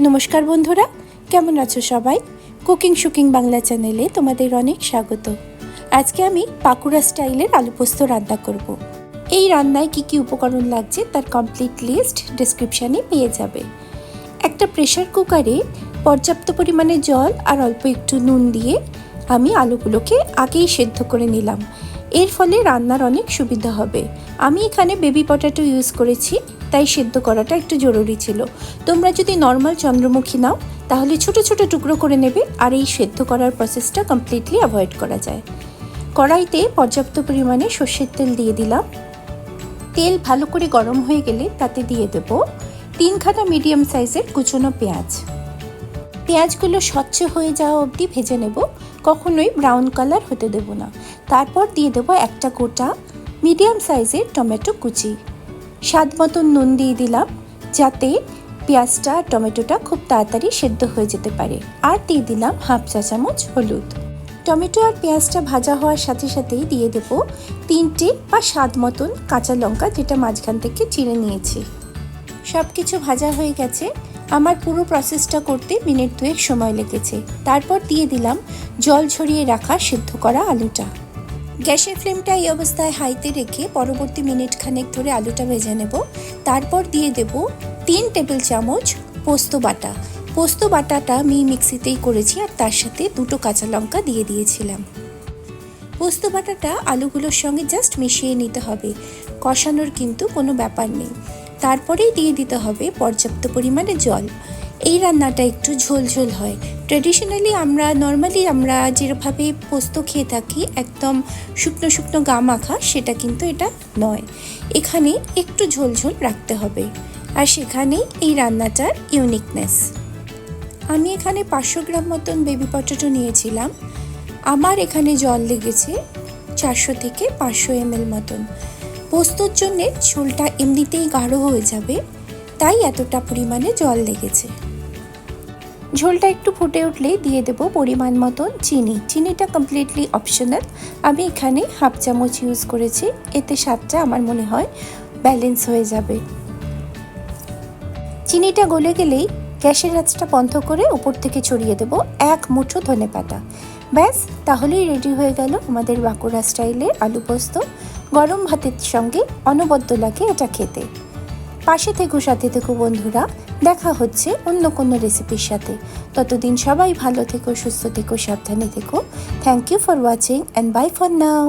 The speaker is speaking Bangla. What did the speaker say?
নমস্কার বন্ধুরা, কেমন আছো সবাই? কুকিং শুকিং বাংলা চ্যানেলে তোমাদের অনেক স্বাগত। আজকে আমি বাঁকুড়া স্টাইলের আলু পোস্ত রান্না করব। এই রান্নায় কি কি উপকরণ লাগছে তার কমপ্লিট লিস্ট ডেসক্রিপশানে পেয়ে যাবে। একটা প্রেশার কুকারে পর্যাপ্ত পরিমাণে জল আর অল্প একটু নুন দিয়ে আমি আলুগুলোকে আগেই সেদ্ধ করে নিলাম। এর ফলে রান্নার অনেক সুবিধা হবে। আমি এখানে বেবি পটাটো ইউজ করেছি, তাই সেদ্ধ করাটা একটু জরুরি ছিল। তোমরা যদি নর্মাল চন্দ্রমুখী নাও তাহলে ছোট ছোট টুকরো করে নেবে, আর এই সেদ্ধ করার প্রসেসটা কমপ্লিটলি অ্যাভয়েড করা যায়। কড়াইতে পর্যাপ্ত পরিমাণে সর্ষের তেল দিয়ে দিলাম। তেল ভালো করে গরম হয়ে গেলে তাতে দিয়ে দেব 3খানা মিডিয়াম সাইজের কুচনো পেঁয়াজ। পেঁয়াজগুলো স্বচ্ছ হয়ে যাওয়া অবধি ভেজে নেব, কখনোই ব্রাউন কালার হতে দেব না। তারপর দিয়ে দেব একটা গোটা মিডিয়াম সাইজের টমেটো কুচি। স্বাদ মতন নুন দিয়ে দিলাম, যাতে পেঁয়াজটা টমেটোটা খুব তাড়াতাড়ি সেদ্ধ হয়ে যেতে পারে। আর দিয়ে দিলাম হাফ চা চামচ হলুদ। টমেটো আর পেঁয়াজটা ভাজা হওয়ার সাথে সাথেই দিয়ে দেব 3টে বা স্বাদ মতন কাঁচা লঙ্কা, যেটা মাঝখান থেকে চিড়ে নিয়েছি। সব কিছু ভাজা হয়ে গেছে। আমার পুরো প্রসেসটা করতে মিনিট 2 সময় লেগেছে। তারপর দিয়ে দিলাম জল ঝরিয়ে রাখা সেদ্ধ করা আলুটা। গ্যাসের ফ্লেমটা এই অবস্থায় হাইতে রেখে পরবর্তী মিনিট খানেক ধরে আলুটা ভেজে নেব। তারপর দিয়ে দেব 3 টেবিল চামচ পোস্ত বাটা। পোস্ত বাটাটা আমি মিক্সিতেই করেছি, আর তার সাথে 2টো কাঁচা লঙ্কা দিয়ে দিয়েছিলাম। পোস্ত বাটাটা আলুগুলোর সঙ্গে জাস্ট মিশিয়ে নিতে হবে, কষানোর কিন্তু কোনো ব্যাপার নেই। তারপরেই দিয়ে দিতে হবে পর্যাপ্ত পরিমাণে জল। এই রান্নাটা একটু ঝোলঝোল হয়। ট্র্যাডিশনালি আমরা যেভাবে পোস্ত খেয়ে থাকি একদম শুকনো শুকনো গা মাখা, সেটা কিন্তু এটা নয়। এখানে একটু ঝোলঝোল রাখতে হবে, আর সেখানেই এই রান্নাটার ইউনিকনেস। আমি এখানে 500 গ্রাম মতন বেবি পটেটো নিয়েছিলাম। আমার এখানে জল লেগেছে 400 থেকে 500 ml মতন। পোস্তর জন্যে ঝোলটা এমনিতেই গাঢ় হয়ে যাবে, তাই এতটা পরিমাণে জল লেগেছে। ঝোলটা একটু ফুটে উঠলেই দিয়ে দেব পরিমাণ মতন চিনি। চিনিটা কমপ্লিটলি অপশনাল, আমি এখানে হাফ চামচ ইউজ করেছি। এতে স্বাদটা আমার মনে হয় ব্যালেন্স হয়ে যাবে। চিনিটা গলে গেলেই গ্যাসের আঁচটা বন্ধ করে উপর থেকে ছড়িয়ে দেব 1 মুঠো ধনেপাতা। ব্যাস, তাহলেই রেডি হয়ে গেল আমাদের বাঁকুড়া স্টাইলের আলু পোস্ত। গরম ভাতের সঙ্গে অনবদ্য লাগে এটা খেতে। পাশে থেকো, সাথে থেকো বন্ধুরা। দেখা হচ্ছে অন্য কোনো রেসিপির সাথে। ততদিন সবাই ভালো থেকো, সুস্থ থেকো, সাবধানে থেকো। Thank you for watching and bye for now.